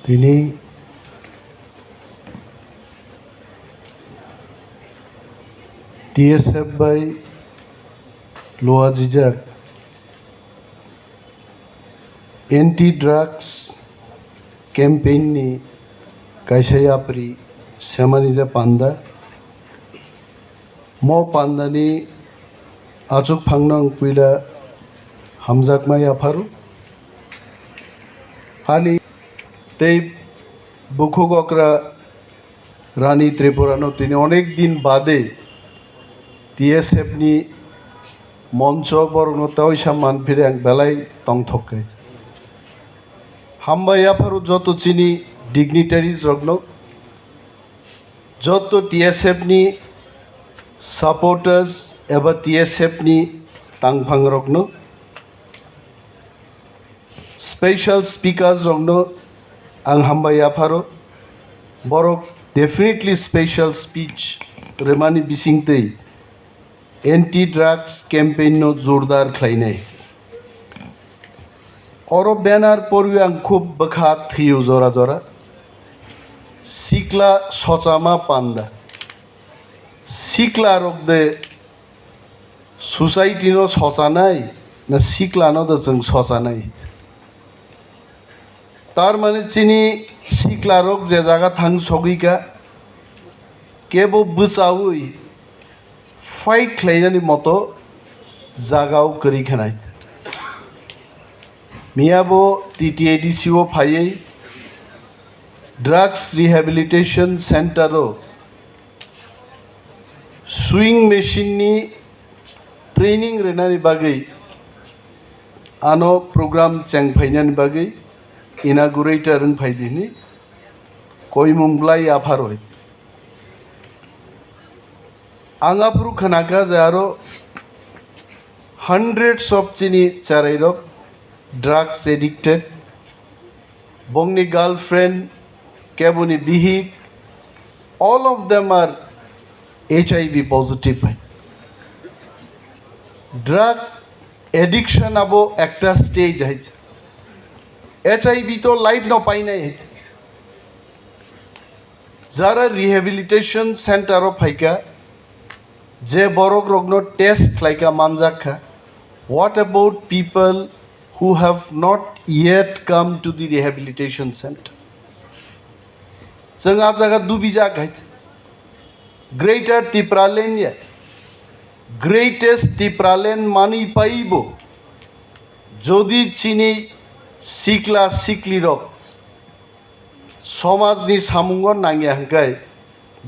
তিনি TSF by Loajijak anti-drugs campaign ni kaisaya pri semanija panda mo panda ni achuk phangnang puila hamjak mai afaru ani tei bukhuk Okra Rani Tripurano tini onek din bade TSF ni মঞ্চ বরণতা ওইসব মানফিরে এক বেলায় টং থকাইছে হাম্বাই আফারু যত চিনি dignitaries রগ্ন যত TSF নি supporters এবার TSF নি টাংফাং রগ্ন স্পেশাল স্পিকার্স রগ্ন আং হাম্বাই আফারো বড় ডেফিনেটলি স্পেশাল স্পিচ রেমানি বিসিংতেই एंटी ड्रग्स कैंपेन नो जोरदार खालायनाय अरो बैनार परवी आं खूब बखा थियो जरा जरा सिक्ला सचामा पांदा सिक्ला रोगदे सोसाइटी नो सचानाय ना सिक्ला नो द जों सचानाय तार माने चिनी सिक्ला रोग जे जागा थां सगिका केबो बचावै फाइट खालायनायनि मतो जागाव करि खानाय मियाबो TTAADCi ओ फायै ड्रग्स रिहेबिलिटेशन सेंटरो स्विंग मेशिन नि ट्रेनिंग रेनानि बागै आनो प्रोग्राम चेंफायनानि बागै इनागुरेटर फायदिनि कयमुंब्लाय आफारय आंगापुरु खनाका जारो hundreds of chini charairok drugs addicted bongni girlfriend kebuni bihik all of them are HIV positive drug addiction abo ekta stage hoyche HIV to life no pai nai jara rehabilitation center of haika J borok rogno test खालायका manjakha what about people who have not yet come to the rehabilitation center जों आ जागा दुबिजा गायत greater tipralen ya greatest tipralen mani paibo jodi chini sikla sikli rok somaj ni samungon nangya hangkai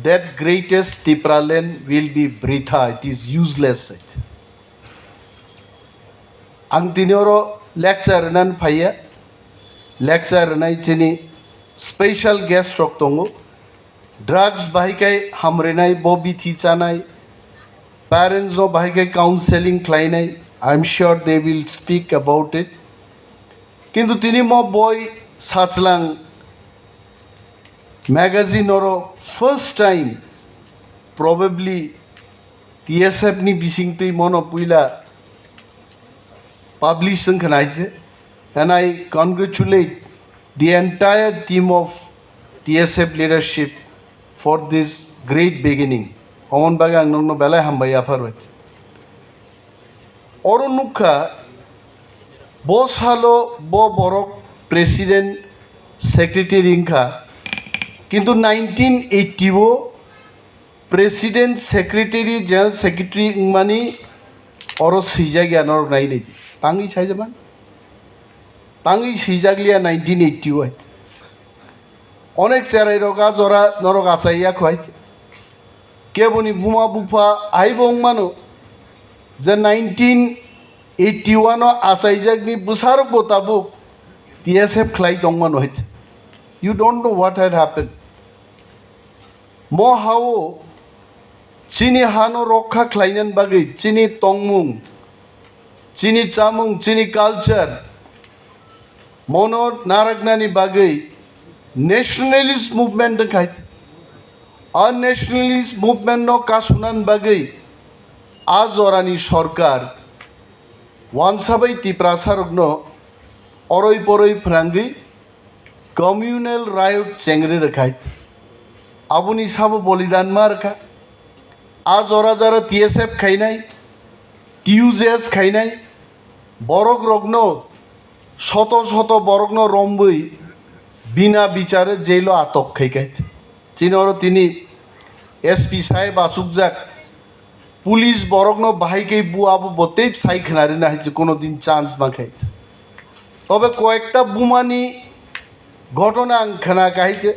that greatest tipralen will be britha it is useless ang tinoro lecture nan phaya lecture nai chini special guest rok tongo drugs bahikai hamrenai bobi thichanai parents no bahikai counseling khlainai I am sure they will speak about it kintu tini mo boy sachlang magazine or first time probably TSF ni bisingti mono puila publishing khanaiche and I congratulate the entire team of TSF leadership for this great beginning omon bagang no belai hambai afarwet orunukha bo salo bo borok president secretary inka কিন্তু 1980 president secretary general secretary money or সিজা জ্ঞানর নাই নেই তাঙ্গি সাইজাবান তাঙ্গি সিজাগলিয়া 1980 অনেক চেরাই রগা জরা নরক আচাইয়া খোয়াই কেবনি বুমা বুফা আইবং মানো যে 1981 আচাইজাগনি বুসারক বোতাবুক TSF খাই দংমান হয়েছে you don't know what had happened mo hao chini hano rokha khlainan bagai chini tongmung chini chamung chini culture mono naragnani bagai nationalist movement khai আর nationalist movement no kasunan bagai azorani sorkar wansabai tiprasarogno oroi poroi frangi communal riot चेंगरे रखाय आबुनि साबो बलिदान मा रखा आज ओरा जरा TSF खाइनाय TUJS खाइनाय बरक रग्न शत शत बरग्न रम्बै बिना बिचारे जेलो आटक खाइखाय चिनरो तिनी SP साहेब आसुकजाक पुलिस बरग्न बाहाइकै बुआबो बतेই साइखनारि ना हইছে কোনো দিন চান্স মাখাই তবে কয়েকটা বুমানি ঘটনা আংখানা কাহিছে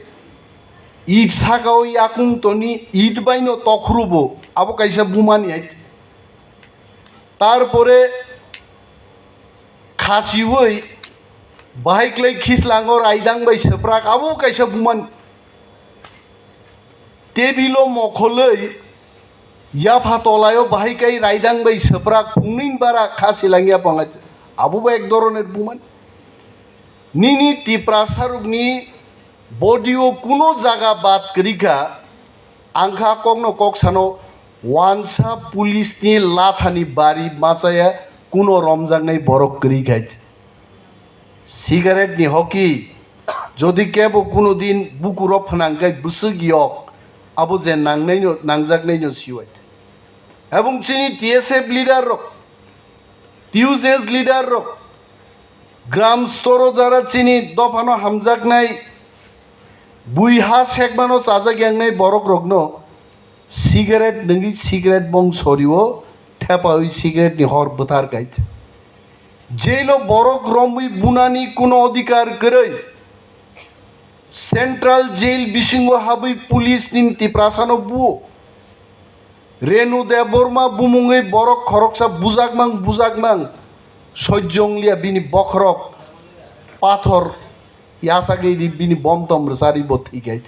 ইট সাকাও ইয়াকুং তনি ইট বাইনো তখরুবো আবো কাইসা বুমানি আইতে তারপরে খাসিবই বাহাইকলাই খিসলাঙ্গর আইদাং বাই সেপ্রাক আবো কাইসা বুমান টেবিলো মখलै ইয়াফাতলায়ও বাহাইকাই রাইদাং বাই সেপ্রাক ফুংনিন বারা খাসিলাঙ্গিয়া পাঙাইছে আবুবা এক ধরনের বুমান নিনি তিপ্রাসারুকনি बडियो कुनो जागा बात करिका आंखा कगनो कक सानो वानसा पुलिसनि लाथानि बारी माचाया कुनो रमजांनाय बरक करिखाय सिगारेटनि हकी जदि केबो कुनो दिन बुकुरो फनांगाय बुसुगियक आबो जे नांनायनो नांजागनायनो सिवाय एबं चिनि TSF लिडार रक TUJS लिडार रक ग्राम स्तरो जारा चिनि दफानो हामजागनाय बुइहा सेकबानो चाजा ग्यांनाय बरक रगनो सिगारेट नंगी सिगारेट बंग सरियो ठेपाई सिगारेट नि हर बथार गाइज जेलो बरक रम्बुई बुनानी कुनो अधिकार गरै सेंट्रल जेल बिसिंगो हाबै पुलिस निन तिप्रासानो बुओ रेणु देबबर्मा बुमुङै बरक खरकसा बुजागमां सज्जंलिया बिनि बखरक पाथर यासागे बिनि बम तम रसारी बथि गाइज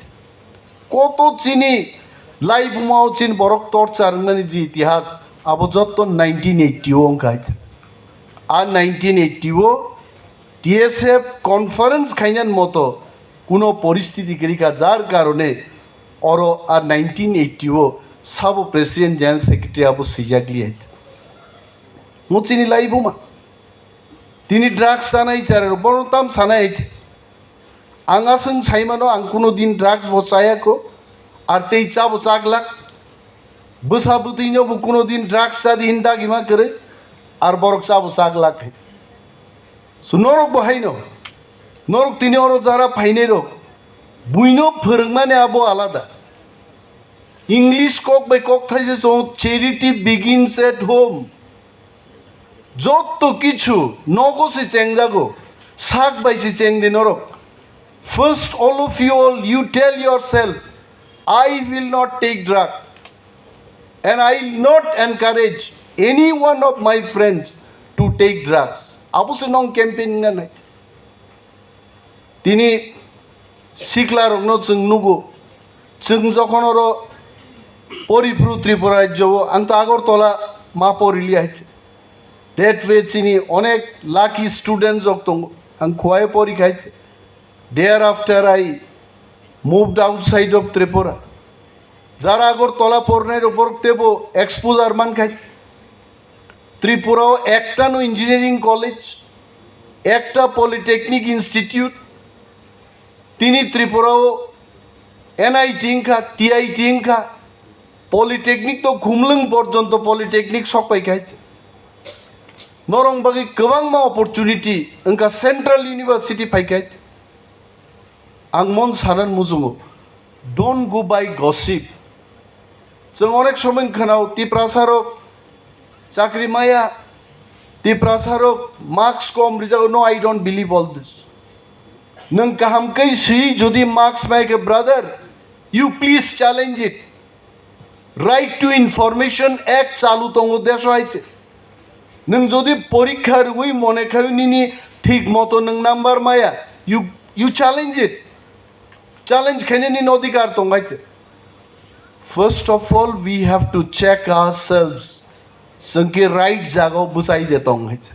कत चिनी लाइफ माव चिन बरक टर्चार ननि जी इतिहास अब जत 1980 अंगाइज आ 1980 TSF कन्फारेंस खाइनान मतो कुनो परिस्थिति करिका जार कारणे और आ 1980 सब प्रेसिडेंट जनरल सेक्रेटरी अब सिजागली आइज मुचिनी लाइफ मा तिनी ड्राग्स सानाय चारेर बरताम सानाय आइज आंगासों साइमानो आं कुनो दिन ड्राग्स बचायाको और ते चाबो चागलाक बसा बुतैनो कुनो दिन ड्राग्स सादि हिंदा गिमा करे और बरक चाबो चागलाक सो नरक बहाइनो नरक तिनी और जारा फाइने रो बुइनो फोरोंमाने आबो आलादा इंग्लिश कक बाय कक थाइसे जो चैरिटी बिगिन्स एट होम जत्तो किछु नगोसे चेंजागो साग बाइसे चेंगदे नरक First, all of you tell yourself, I will not take drug, and I will not encourage any one of my friends to take drugs. Abu se nong campaign nga nai. Tini sikla rogno chung nugo, chung jokonoro porifru Tripura jobo, anta Agartala ma porili aite. That way chini onek lucky students oktongo, ang khuaye pori khaite. Thereafter, I moved outside of Tripura. Jara Agartala porner opor tebo exposure man khai. Tripura ekta no engineering college, ekta polytechnic institute. Tini Tripura NIT inka, TIT inka, polytechnic to khumlung porjonto polytechnic sokai khai. Norong bagi gobang ma opportunity inka Central University pai khai. आंमन सानन मुजुङो don't go by gossip जों अनेक समय खोनाव तिप्रासारक चाकरि माया तिप्रासारक मार्क्स कम रिजाल्ट नो I don't believe all this नों काहामकै सि जदि मार्क्स मायके brother you please challenge it right to information act चालू दङ देश आइছে नों जदि परीक्षा रुई मने खायनि ठीक मतो नों नाम्बार माया you challenge it challenge kheneni अधिकार दंगाइছে first of all we have to check ourselves संके राइट जागाव बुसाइ दे दंगाइছে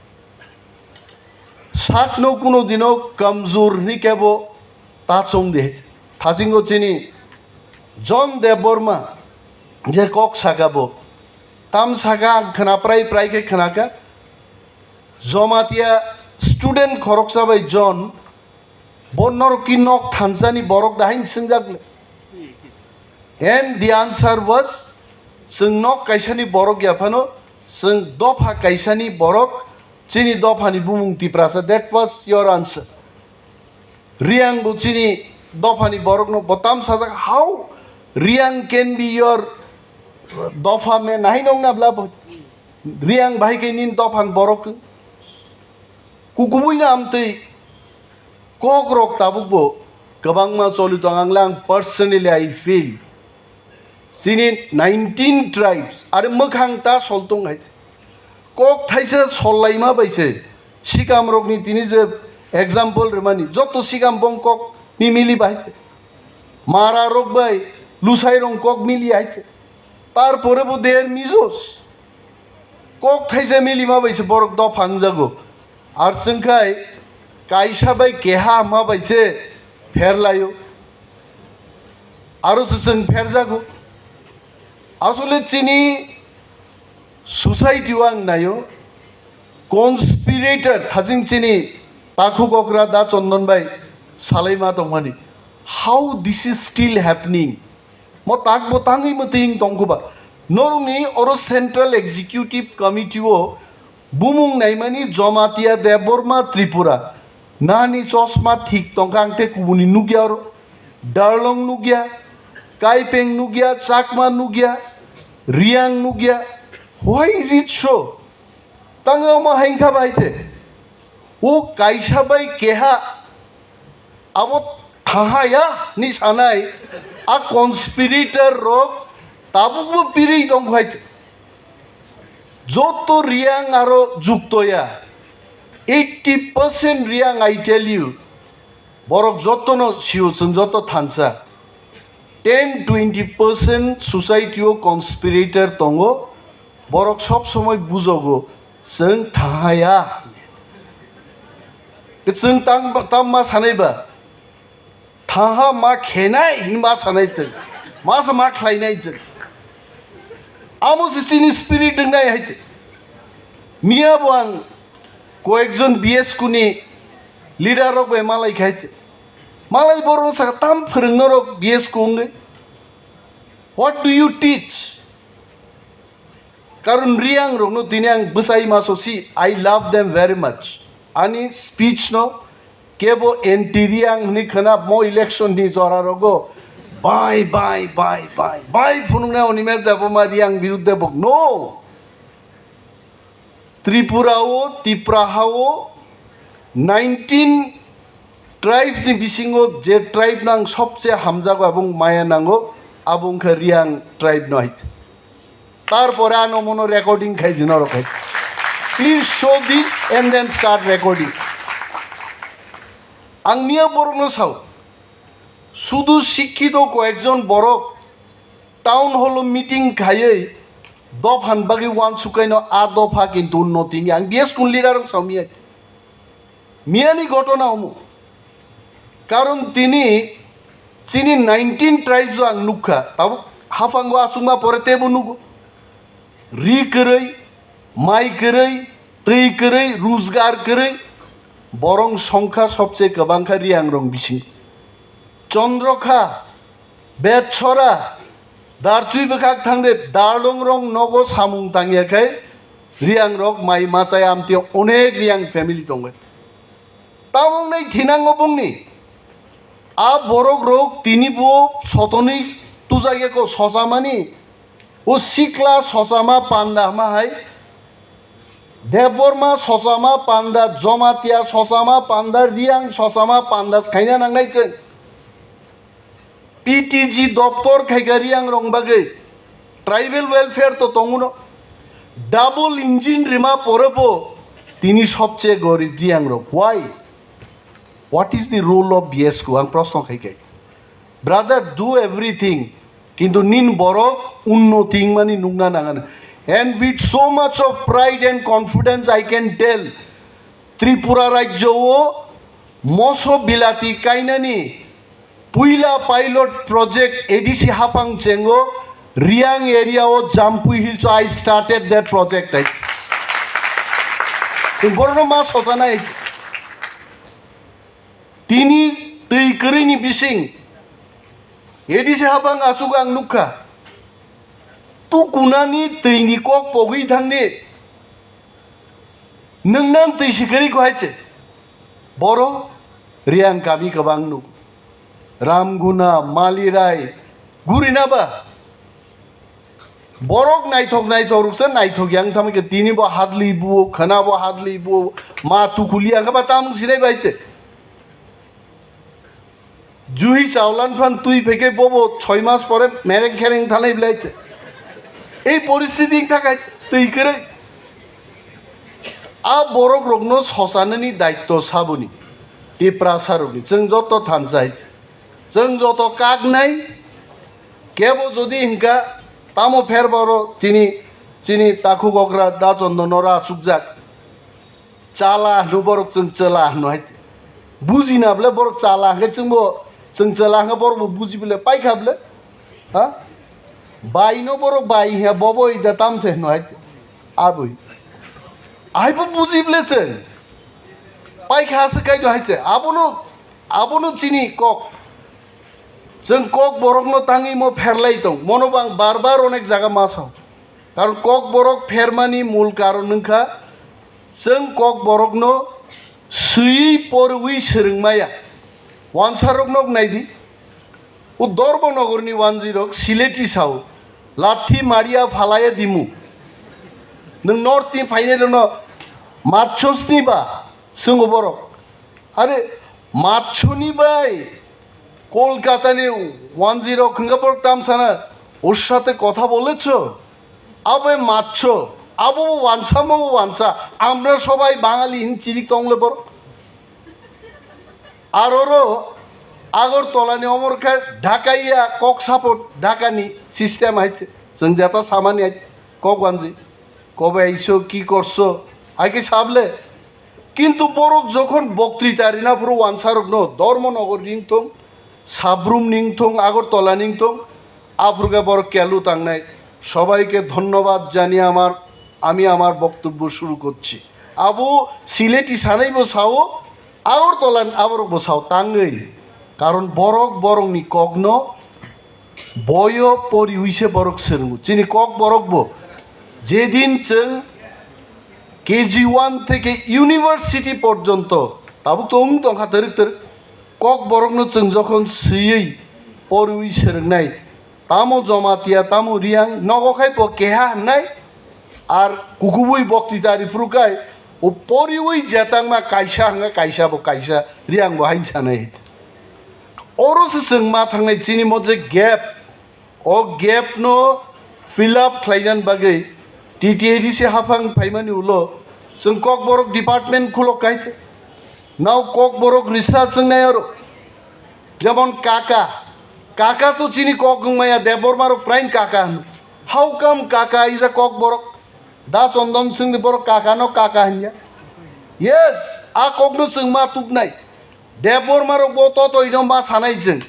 सात नो कुनो दिनो कमजोर नि केबो ताचों दे थाजिंगो चिनी जन देबबर्मा जे कक सागाबो ताम सागा खना प्राय के खनाका जमातिया स्टूडेंट खरकसा बाय जन Bonor kinok Tanzani borok dahin senjagle. And the answer was sung nok kaisani borok yapano sung dopha kaisani borok chini dophani bumung tiprasa. That was your answer. Riang bu chini dophani borok no botam sajak. How Riang can be your dopha me nahi nong na bla Riang bahai kainin dophan borok kukubuina amtei kokrok tabukbo kabangma cholitu anglang personally I feel sini 19 tribes are mokhang ta soltung hai kok thaise sollaima baise sikam rokni tini je example remani joto sikam bong kok ni mili baite mara rok bai lusai rong kok mili aite tar pore bo der mizos kok thaise mili ma baise borok do phangjago ar sengkai kaisa bai keha ma baise ferlayo aro seng ferjago আসলে চিনি society ওয়াং নাইও conspirator থাজিং চিনি তাখু কোকরা দা চন্দন ভাই সালাইমা দংমানি how this is still happening মো তাক বতাঙ্গই মতিং দংকুবা নরুনি অরো সেন্ট্রাল এক্সিকিউটিভ কমিটিও বুমুং নাইমানি জমাতিয়া দেববর্মা ত্রিপুরা নানি চশমা ঠিক তংকাংতে কুবুনি নুগিয়া অরো Darlong নুগিয়া Kaipeng নুগিয়া Chakma নুগিয়া Riang nugia, why is it so? Tangga ma hengka baite. O kaisa bai keha abot thahaya ni sanai a conspirator rok tabubu piri dong baite. Joto riang aro juktoya 80% riang I tell you. Borok joto no siusun joto thansa. 10-20% society o conspirator tongo borok sob somoy bujogo seng thaya seng tam ma sanai ba thaha ma khenai hinma sanai chen ma khlainai chen amo chini spirit nai haite mia bang koekjon bs kuni leader rok be malai khaiche malai borong sa tam phirngno rok bs kungai what do you teach karun riang rok no tinang besai masosi I love them very much ani speech no kebo entiriang ni khana mo election ni jora rogo bye phunung na onimer debo ma riang biruddhe bok no Tripura o Tipraha o 19 tribes ni bisingo je tribe nang sobche hamjago abong maya nango abong kha riang tribe no hait tar pore ano mono recording khai dino rokai please show this and then start recording ang mia borno sao শুধু শিক্ষিত কয়েকজন বড় town hall meeting খাইয়ে দফান বাকি one সুকাইনো আ দফা কিন্তু উন্নতি আং বিএস কোন লিডার সামিয়া মিয়ানি ঘটনা হমু কারণ তিনি চিনি 19 ট্রাইবস আং নুখা তাবো হাফাঙ্গো আসুমা পরে তেবো নুগো রি করেই মাই করেই তৈ করেই রোজগার করেই বরং সংখ্যা সবচেয়ে গোবাংখা রিয়াং রং বিসিং চন্দ্রখা বেছরা দারচুই বেখাক থাংদে দারলং রং নগো সামুং তাঙ্গিয়াখাই রিয়াং রক মাই মাচাই আমতে অনেক রিয়াং ফ্যামিলি দङ তামং নাই থিনাঙ্গ বুংনি আ বরক রোগ তিনি বো সতনি তুজাগেকো সসামানি ও সিকলা সসামা পান্ডা মাহাই দেববর্মা সসামা পান্ডা জমাতিয়া সসামা পান্ডা রিয়াং সসামা পান্ডা খাইনা নাংনাইছেন পিটিজি দপ্তর খাইগা রিয়াং রংবাগে ট্রাইবেল ওয়েলফেয়ার তো তঙ্গুনো ডাবল ইঞ্জিন রিমা পরেবো তিনি সবচেয়ে গরিব রিয়াং রং Y What is the role of BSQ? Ang প্রশ্ন খাইকাই ব্রাদার ডু এভরিথিং কিন্তু নিন বড় উন্নতি মানে নুংনা নাগান and with so much of pride and confidence I can tell Tripura রাজ্য ও মসো বিলাতি কাইনানি পুইলা পাইলট প্রজেক্ট এডিসি হাপাং চেঙ্গো রিয়াং এরিয়া ও Jampui hills I started that project বড় মাস হসানা তিনি tui kerini bising edi sehabang asugang nukha tu kunani tui ni kok pogui thangni nongnam tui sikeri ko haiche boro riang kami kabang nuk ramguna malirai gurinaba borok naitok ruksa naitok yang thamike tini bo hadli bu khana bo hadli bu ma tukulia ka batam sinai baite juhi chawlan fan tui pheke bobo 6 মাস পরে মেরেং খেরেং থালাই লাইছে এই পরিস্থিতি থাকাইছে তৈ করে आ borok rokno sosanani daitto sabuni e prasaroni जों जत थानसाय जों जत कागनाय केबो जदि हिंका तामो फेर बरो तिनी चिनी ताखु गग्रा दा चन्दनरा सुकजाक चाला नु बरक जों चला नहाय बुजिनाब्ले बरक चाला हे जोंबो जों चला हे बरक बुजिब्ले पाइखाब्ले हा बाइनो बरक बाइ हे बबो इदा तामसे नहाय आबुई आइबो बुजिब्लेছে पाइखासे काइदो हायছে आबोनो चिनी कक जों कक बरकनो ताङि मो फेरलाय दं मनोबां बार अनेक जागा मासाव कारण कक बरक फेरमानि मूल कारण नोंखा जों कक बरकनो सुई परउई सोरोंमाया वानसारकनो नायदि उ धर्मनगरनि 10 सिलेटी साव लाठी मारिया फालाया दिमु नों नर्थनि फाइनेल न मातसनि बा सोंगो बरक आरे मातसनि बाय কলকাতানি 10 খঙ্গাপর তামসানা ওর সাথে কথা বলেছো আবে মারছো আবু ওয়ানসা আমরা সবাই বাঙালি হিনচিরি কংলে পর আর ওরও আগরতলানি অমরখা ঢাকাইয়া কক সাপোর্ট ঢাকানি সিস্টেম আইছে जों যেটা সামানি আইছে কক ওয়ানজি কবে আইছো কি করছো আগে সাবলে কিন্তু বরক যখন বক্তৃতারিনা পুরো ওয়ানসারক ন ধর্মনগর রিংথং সাবরুম নিংথং আগরতলা নিংথং আফ্রিকা বড় কেলু তাংনাই সবাইকে ধন্যবাদ জানিয়ে আমি আমার বক্তব্য শুরু করছি আবু সিলেটি সানাই বসাও আগরতলা আবার বসাও তাঙ্গই কারণ বরক বরংনি কগ্ন বয় পরি হইছে বরক সেরমু চিনি কক বরকবো যেদিন जों কেজি 1 থেকে ইউনিভার্সিটি পর্যন্ত তাবুক তো দংখা তরিক কক বরকনো जों যখন সিই পরুই সেরনাই তামো জমাতিয়া তামো রিয়াং নগখাই প কেহা নাই আর কুকুবুই বক্তৃতারি ফ্রুকাই ও পরিউই জেতাংমা কাইসা হাঙ্গা কাইসা ব কাইসা রিয়াং ব হাইন সানাই অরস जों मा थांनाय चिनि मजे गेप ओ गेप नो फिल अप खालायनान बागै TTAADCni हाफां फाइमानि उलो जों কক बरक डिपार्टमेंट खुलो काइছে नाउ কক बरक रिसार्च जों नायरो যেমন কাকা তো চিনি কক মায়া দেববর্মার প্রাইম কাকা হাউ কাম কাকা ইজ আ কক বরক দা চন্দন সিং বরক কাকা নো কাকা হিয়া ইয়েস আ ককনো जों मा तुकनाय देबबर्मार बत तयनो मा सानाय जों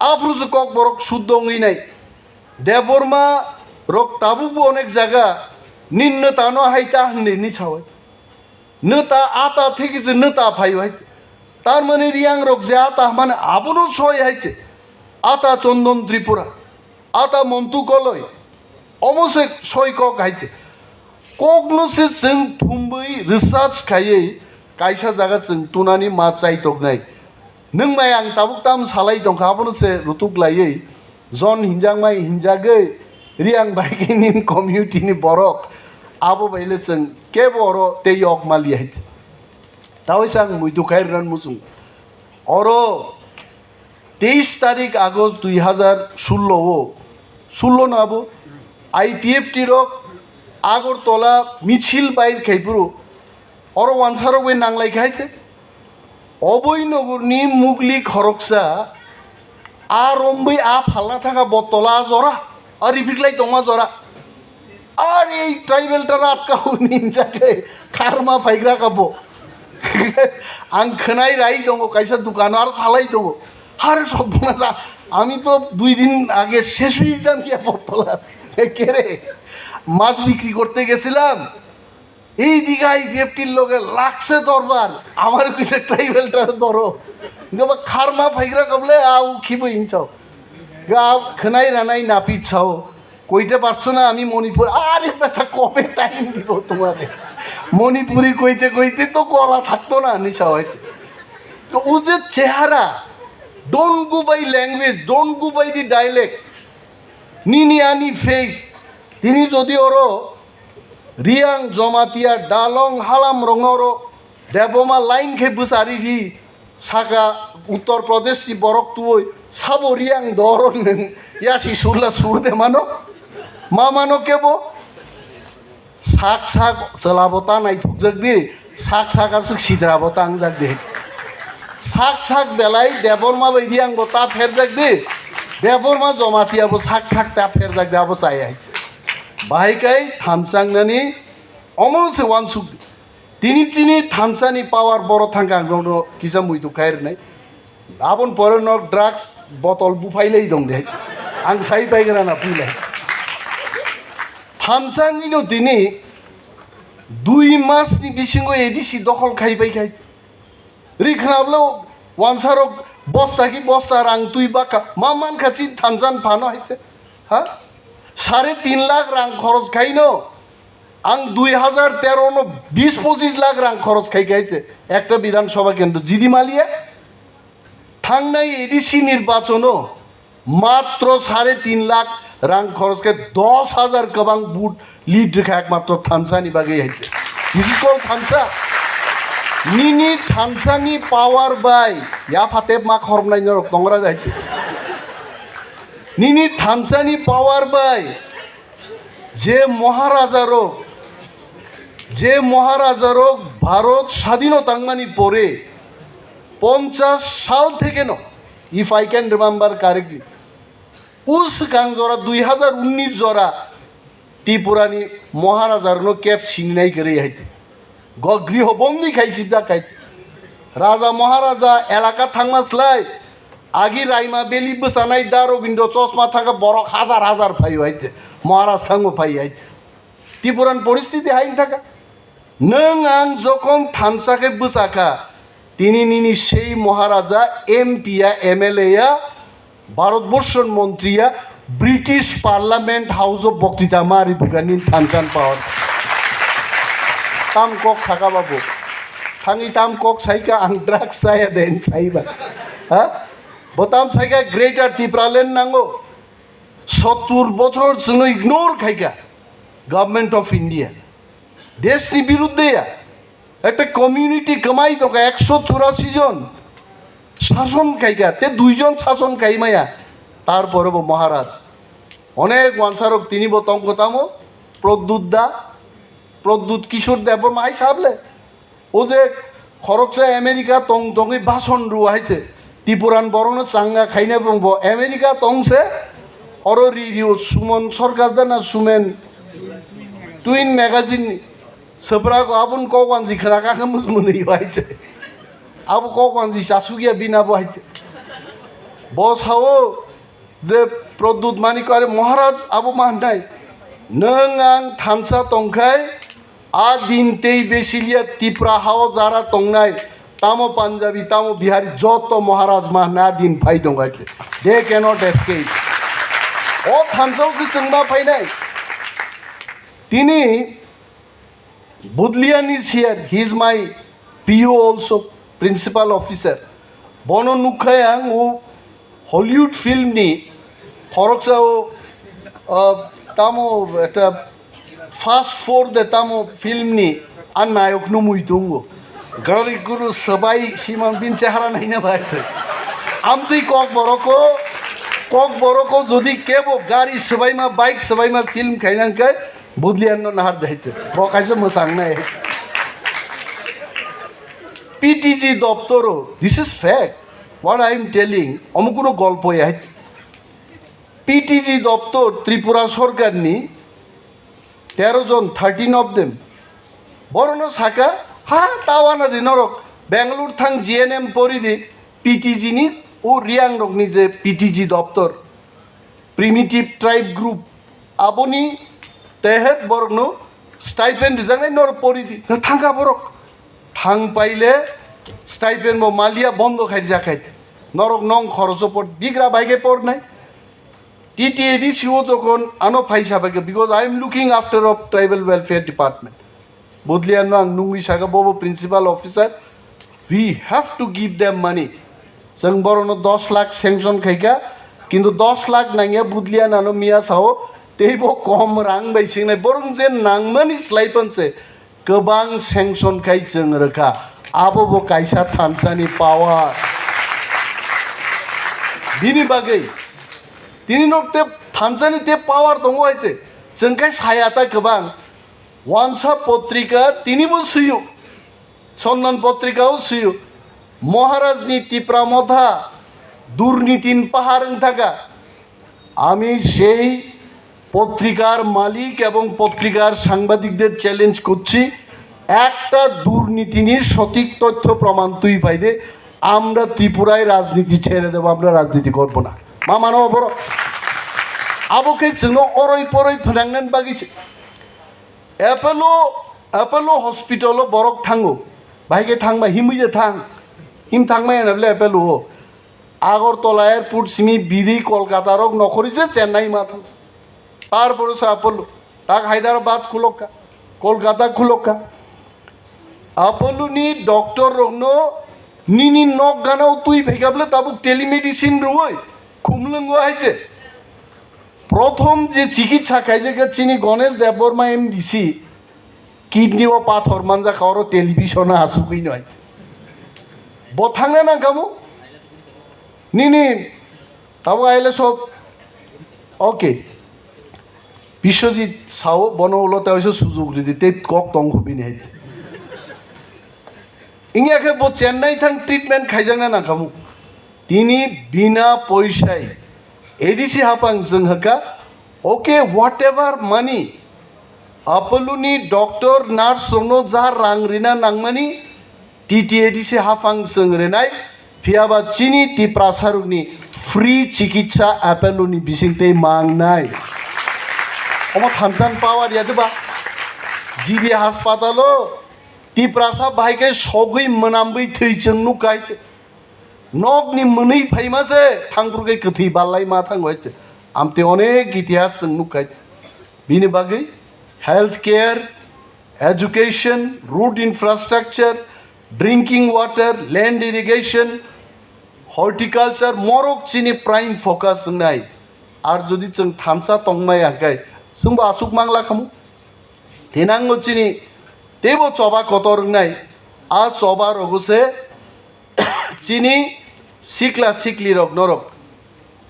आफ्रुजु কক बरक सुद्दङैनाय देबबर्मा रक ताबुबो अनेक जागा निन्न तानो हाइता हन्ने नि सावै नता आता থেকে যে নতা ভাই ভাই তার মানে রিয়াং রক যে আতা মানে আবনো ছয় হাইছে আতা চন্দন ত্রিপুরা আতা মন্তু কলয় অমসে ছয় কক হাইছে ককনসে जों थुम्बै रिसार्च खायै कायसा जागा जों तुनानि मा चाइतक नाय नों माय आं ताबुक ताम सालाय दंखा आबनोसे रुतुक लायै जन हिनजां माय हिनजागै रियां बाइकिनि कमिउनिटिनि बरक आबो बाइले जों के बरो ते यक मालि हाइছে तावैसां मुइदु खायरान मुसुं अरो 23 तारिख আগস্ট 2016 नाबो आईपीएफटी रक আগরতলা মিছিল বাইর খাইপুরু অর ওয়ানসারক বে নাংলাই খাইছে অবৈনগরনি মুগলি খরকসা আর রম্বই আ ফালনা থাকা বতলা জরা আর রিপিটলাই তোমা জরা আর এই ট্রাইবেলটারা আটকাও নিনজাকে খারমা ফাইগ্রা কাবো आं खोनाय राय दङ कायसा दुकान আর सालाय दङ আরে সর্বনাশ আমি তো 2 দিন আগে শেষ হয়ে যেতাম কি বতলা কে রে মাছ বিক্রি করতে গেছিলাম এই দিঘায় 50 লোকে লাগছে দরবার আমার কিছু ট্রাইবেলটার ধরো Gaba karma paigra kable au kibo inchao. Ga khnai ranai napit chao. কইতে পারছো না আমি মণিপুর আরে বেটা কবে টাইম দিব তোমারে মণিপুরি কইতে কইতে তো গলা থাকতো না নিশা হইতে তো ওদের চেহারা don't go by language don't go by the dialect নিনিয়ানি ফেস তিনি যদি ওরো রিয়াং জমাতিয়া ডালং হালাম রঙরো দেবমা লাইন খে বুসারি রি সাকা উত্তর প্রদেশ নি বরক তুই সাবো রিয়াং দরন ইয়াসি সুরলা সুরদে মানো মামানো কেবো শাক শাক চলাবতা নাই থুকজাক দি শাক শাক আছে সিদ্রাবতা আংজাক দি শাক শাক বেলাই দেবরমা বাইদি আংবো তা ফেরজাক দি দেবরমা জমাতিয়াবো শাক শাক তা ফেরজাক দাবো চাই আই বাহিকাই থামসাংনানি অমলসে ওয়ানসুক তিনি চিনি থামসানি পাওয়ার বড় থাঙ্কা আংগ্রো কিসা মুইতু খাইর নাই আবন পরে নক ড্রাগস বটল বুফাইলেই দং দে আং সাই পাইগরা না পুইলাই থামসাংইনো তিনি 2 মাসনি বিসিঙ্গ এডিসি দখল খাইবাই খাই রিখনাবলো ওয়ানসারক বস্তা কি বস্তা রাং তুই বাকা মামান খাচি থামসান ফানো হইতে হ্যাঁ 3.5 লাখ রাং খরচ খাইনো আং 2013 নো 20-25 লাখ রাং খরচ খাই খাইতে একটা বিধানসভা কেন্দ্র জিদি মালিয়া থাংনাই এডিসি নির্বাচনও মাত্র 3.5 লাখ রাং খরচ কে 10,000 কবাং বুট লিড রেখা একমাত্র থানসানি বাগে হইতে this is call থানসা Nini থানসানি power by ইয়া ফাতে মা খরম নাই নরক তংরা যাইতে নিনি থানসানি পাওয়ার বাই যে মহারাজারও ভারত স্বাধীনতাংমানি পরে 50 সাল থেকে ন if I can remember correctly উস গাং জরা 2019 জরা ত্রিপুরানি মহারাজার নো ক্যাপ সিংনাই করে হাইতে গৃহবন্দী খাইছি যা খাইতে রাজা মহারাজা এলাকা থাকমাসলাই আগি রাইমা বেলি বসানাই দা রবীন্দ্র চশমা থাকা বড় হাজার হাজার ফাই হাইতে মহারাজ থাঙ্গো ফাই হাইতে ত্রিপুরান পরিস্থিতি হাইন থাকা নং আং যখন থানসাকে বসাকা তিনি নিনি সেই মহারাজা এমপিয়া এমএলএয়া ভারতবর্ষের মন্ত্রীয়া ব্রিটিশ পার্লামেন্ট হাউস অফ বক্তৃতা মারি বুগানি থানসান পাওয়ার তাম কক সাকা বাবু থাঙ্গি তাম কক সাইকা আং ড্রাগস সায়া দেন সাইবা হ্যাঁ বতাম সাইকা গ্রেটার ত্রিপুরাল্যান্ড নাঙ্গো 70 বছর জন্য ইগনোর খাইকা গভর্নমেন্ট অফ ইন্ডিয়া দেশনি বিরুদ্ধে একটা কমিউনিটি কামাই তো 184 জন শাসন খাইকা তে 2 জন শাসন খাইমায়া তারপরে মহারাজ অনেক ওয়ানসারক তিনি বতঙ্গতামো প্রদ্যুৎ কিশোর দেবর মাই সাবলে ও যে খরচা আমেরিকা তং তঙ্গি ভাষণ রুয়াইছে ত্রিপুরান বরণ চাঙ্গা খাইনা বংব আমেরিকা তংসে অরিও সুমন সরকার না সুমেন টুইন ম্যাগাজিন সবরাক আবুন কওয়ানজি খরাকা মুজমুনি হইছে আবু কওয়ানজি শাসুগিয়া বিনা বহাইতে বস হাও দে প্রদ্যুৎ মানি করে মহারাজ আবু মাননাই নং আং থানসা তংখাই আ দিনতেই বেশিলিয়া ত্রিপুরা হাও যারা তংনাই তামো পাঞ্জাবি তামো বিহারি যত মহারাজ মাহনা দিন ফাই দঙ্গাইতে দে ক্যানট এসকেপ ও থানসাও সে চংবা ফাইনাই তিনি বুদলিয়ান is here. He is my PO also, principal officer. Bono nukhayang o Hollywood film ni khoroksa o tamo eta fast four de tamo film ni an nayok nu muitungo. Gari guru sabai siman bin chehara nahi na bhaite. Amtui kok boroko jodi kebo gari sabai ma bike sabai ma film khainan kai বুদলিয়ান Nahar যাইতে বকাইছে মোসাং নাই PTG দপ্তরও this is fact what I am telling অমুক কোনো গল্প PTG দপ্তর ত্রিপুরা সরকার নি 13 জন 13 অফ দেম বরণ শাখা হ্যাঁ তাওয়ানা দি নরক বেঙ্গালুর থাং জিএনএম পরিধি পিটিজি নি ও রিয়াং রকনি যে পিটিজি দপ্তর প্রিমিটিভ ট্রাইব গ্রুপ আপনি তেহেত বরক নো স্টাইপেন্ড দিজাং নর পরিধি থাঙ্গা বরক থাং পাইলে স্টাইপেন্ড বো মালিয়া বন্ধ খাই যা খাইতে নরক নং খরচ পড় বিগ্রা বাইকে পড় নাই TTAADCও যখন আনো ফাইসাবাকে because I am looking after of tribal welfare department বদলিয়ানো আং নুঙ্গি সাগা ববো principal officer we have to give them money जों बरनो 10 लाख सेंक्शन खाइका किन्तु 10 लाख नांगिया बुदलिया नानो मिया साहो तेबो कम रां बायसिंनाय बरं जे नांमोन इस्लाइपनसे गोबां सेंक्शन खाइ जों रोखा आबो कायसा थानसानि पावार बिनि बागै तिनि नकते थानसानि ते पावार दङ आइसे जों काय सायाता गोबां वानसा पत्रिका तिनिबो सुयो सन्मान पत्रिकाও सुयो মহারাজনি তীব্রামধা দুর্নীতিন পাহাড়ং থাকা আমি সেই পত্রিকার মালিক এবং পত্রিকার সাংবাদিকদের চ্যালেঞ্জ করছি একটা দুর্নীতির সঠিক তথ্য প্রমাণ তুই পাইদে আমরা ত্রিপুরায় রাজনীতি ছেড়ে দেব আমরা রাজনীতি করব না মা মানব বড় আবকে जोंनो অরই পরই ফনাংনান বাগিছে অ্যাপোলো হসপিটালও বরক থাঙ্গো ভাইকে থাংবা হিমুইজে থাং हिम थांबाय ना बोले पेलु आगरतला एयरपोर्ट सिमी बिरी कलकातार नखरिसे चेन्नई माथा तारपर अपोलो ताक हायद्राबाद खुलका कलकाता खुलका अपोलोनि डक्टर रंनो निनि नक गानाव तुई फेकाबले ताबुक टेलिमेडिसिन रुय खुमलंगो आइছে प्रथम जे चिकित्सा खाइजे चिनी गणेश देबबर्मा एमडीसी किडनी ও পাথর মানজা খাওয়ারও টেলিভিশনে আসুকই নয় বথাঙ্গা না কামু নিনি তাবো আইলে সব ওকে বিশ্বজিৎ সাও বনৌলতে হয়েছে সুযোগ দিতে কক তং হবি নাই ইংয়াকে বো চেন্নাই থাং ট্রিটমেন্ট খাইজাং না কামু তিনি বিনা পয়সায় এডিসি হাপাং जों হকা ওকে হোয়াট এভার মানি আপলুনি ডক্টর নার্স রনো যা রাং রিনা নাংমানি TTAADCi हाफां जों रेनाय फियाबा चिनी तिप्रासारुनि फ्री चिकित्सा एपेलोनि बिसिंते मांगनाय अमा थानसान पावार यादबा जीबी हासपातालो तिप्रासा बाहायके सगै मोनामबै थैजों नुकायचे नगनि मोनै फाइमासे थांग्रुगै गोथै बालाय मा थांबायचे आमते अनेक इतिहास जों नुकायचे बिनि बागै health care education road infrastructure drinking water land irrigation horticulture मरक चिनी प्राइम फोकस नाय आर जदि जों थानसा तंगमाय आगाय जोंबो आसुक मांगला खामु देनांगो चिनी तेबो चबा कतर नाय आ चबा रगसे चिनी सिक्ला सिक्ली रग नरक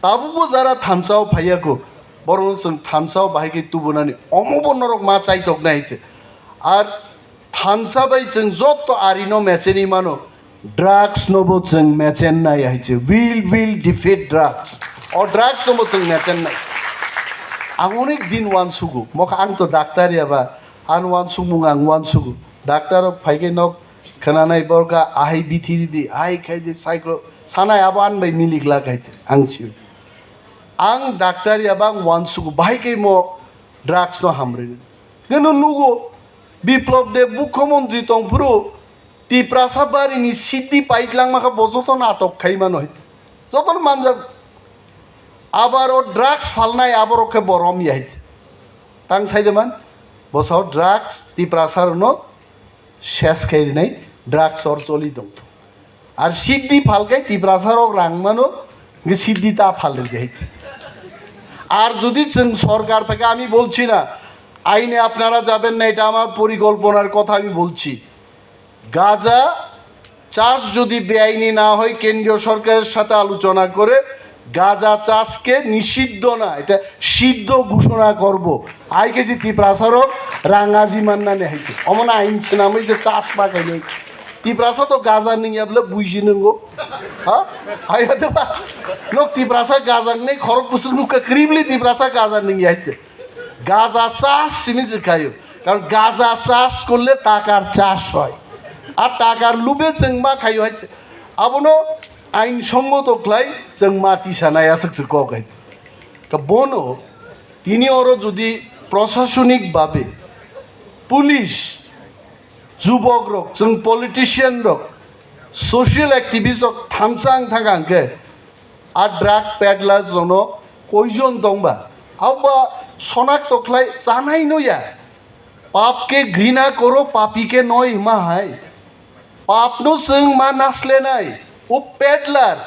ताबुबो जारा थानसाव फायाको बरं जों थानसाव बाहायके तुबुनानि अमबो नरक मा चाइतक नायचे आर थानसा बाय जों जत आरिनो मेचेनि मानो ड्राग्स नबो जों मेचेन नाय आइचे विल डिफिट ड्राग्स और ड्राग्स नबो जों मेचेन नाय आं अनेक दिन वान सुगु मख आं तो डाक्टर याबा आं वान सुमुं आं वान सुगु डाक्टर फाइके नक खोनानाय बरका आहाय बिथिरि दि आहाय खायदि साइक्लो सानाय आबान बाय मिलिगला खायचे आं सिउ आं डाक्टर याबा वान सुगु बाहायके म ड्राग्स न हामरे गनो नुगो বিপ্লব দেব মুখ্যমন্ত্রী তংপুরো টিপ্রাসাবারিনি সিদ্ধি পাইতলাং মাখা বজত নাটক খাইমান হয় যতন মানজা আবারও ড্রাগস ফালনাই আবারকে বরম ইয়াইত তাং সাইদেমান বসাও ড্রাগস টিপ্রাসারনো শেষ খাইরি নাই ড্রাগস অর চলি দন্ত আর সিদ্ধি ফালকাই টিপ্রাসারক রাংমানো সিদ্ধি তা ফালের যাইত আর যদি সরকার থেকে আমি বলছি না আইনে আপনারা যাবেন না এটা আমার পরিকল্পনার কথা আমি বলছি গাঁজা চাষ যদি বেআইনি না হয় কেন্দ্রীয় সরকারের সাথে আলোচনা করে গাঁজা চাষকে নিষিদ্ধ না এটা সিদ্ধ ঘোষণা করব আই কেজি ত্রিপ্রাসারক রাঙাজি মান্না নেহাইছে অমন আইন নামে যে চাষ পাকাই নেই ত্রিপ্রাসা তো গাঁজা নিয়ে বলে বুঝি নঙ্গো হ্যাঁ আইতে বা লোক ত্রিপ্রাসা গাঁজা নেই খরক পুসুল নুকা ক্রিবলি ত্রিপ্রাসা গাঁজা নিয়ে আইতে গাঁজা চাষ চিনি শিখাইও কারণ গাঁজা চাষ করলে টাকার চাষ হয় আর টাকার লুবে চেংবা খাই হয়েছে আবনো আইন সঙ্গত ক্লাই जों মাটি সানায় আসছে কগাই তা বনো তিনি ওরও যদি প্রশাসনিকভাবে পুলিশ যুবক রক जों politician rock social activists thangsang thangangke a drug peddlers jono koijon dongba aba sonakto khlai janai noya পাপকে ঘৃণা করো পাপীকে নয় মা হাই পাপ নো जों मा नासलेनाय उ पेडलार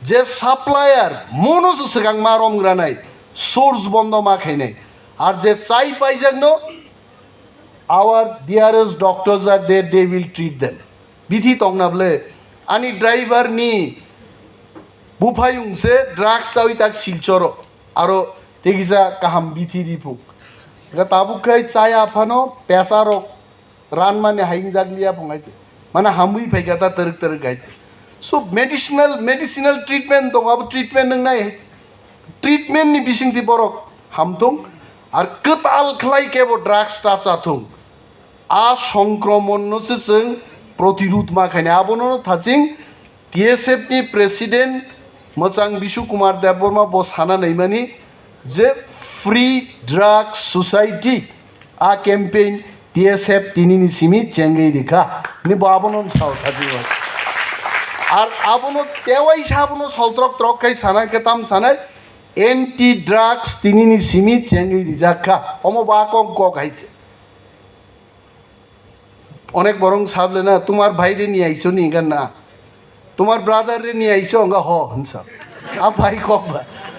जे साप्लायार मनो सिगां मा रमग्रानाय सोर्स बन्द मा खायनाय आर जे चाइ पाइजागनो our dearest doctors are there they will treat them बिथि तंगनाबले आनी ड्राइवर नि बुफायुंसे ड्राग्स आउइ ताक सिलचरो आरो तेगिजा काहाम बिथि दिफु ताबुकै चाय आफानो पेसारो रान माने हाइं जागलिया फंगाइते माने हामुइ फैगाता तरक तरक गाइते सो मेडिसिनल ट्रिटमेंट दं अब ट्रिटमेंट नों नाय ट्रिटमेंट नि बिसिंथि बरक हामथं आर कताल खलाय केबो ड्राग्स टाचाथं आ संक्रमण नसो जों प्रतिरोध मा खायने आबनो थाचिं TSF नि प्रेसिडेंट मोजां बिशु कुमार देबबर्मा बो साना नैमानि जे फ्री ड्राग सोसाइटी आ कैंपेन TSF तिनी सिमी चेंगई दिखा नि बाबनो साव थाजी आर आबनो तेवाई साबनो सल्त्रक त्रकै साना केताम साना एंटी ड्राग्स तिनी सिमी चेंगई दिजाखा अमो बाको क गाइছে অনেক বরং সাবলে না তোমার ভাইরে নিয়ে আইছো নি গান না তোমার ব্রাদার রে নিয়ে আইছো গা হ হনসা আ ভাই কক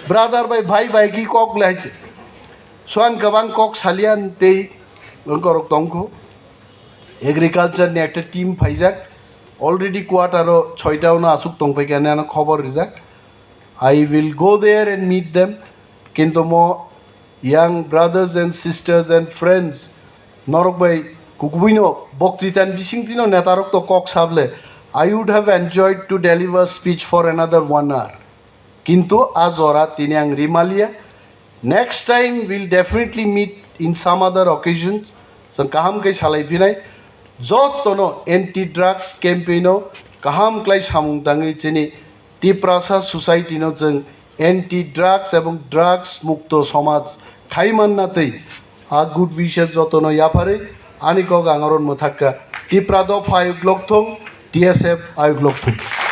ব্রাদার ভাই ভাই কি কক লাইছে सोआं गोबां कक सालियान ते करक दंखो एग्रिकालचार नि एकटा टीम फाइजाक अलरेडी क्वार्टारो 6टावनो आसुक दंफैखाने आनो खबर रिजाक I will go there and meet them किन्तु मो young brothers and sisters and friends नरक भाई कुकुबिनो बक्तृतान बिसिंतिनो नेतारक तो कक Sable I would have enjoyed to deliver speech for another 1 hour किन्तु आज ओरा तिनी आं रिमालिया Next time we'll definitely meet in some other occasions. So kaham kai salai pinai jot tono anti drugs campaign no kaham klai samung tangai chini tiprasa society no jeng anti drugs ebong drugs mukto somaj khaiman natei a good wishes jotono yapare ani ko gangaron mothakka tiprado 5 lokthong TSF 5 lokthong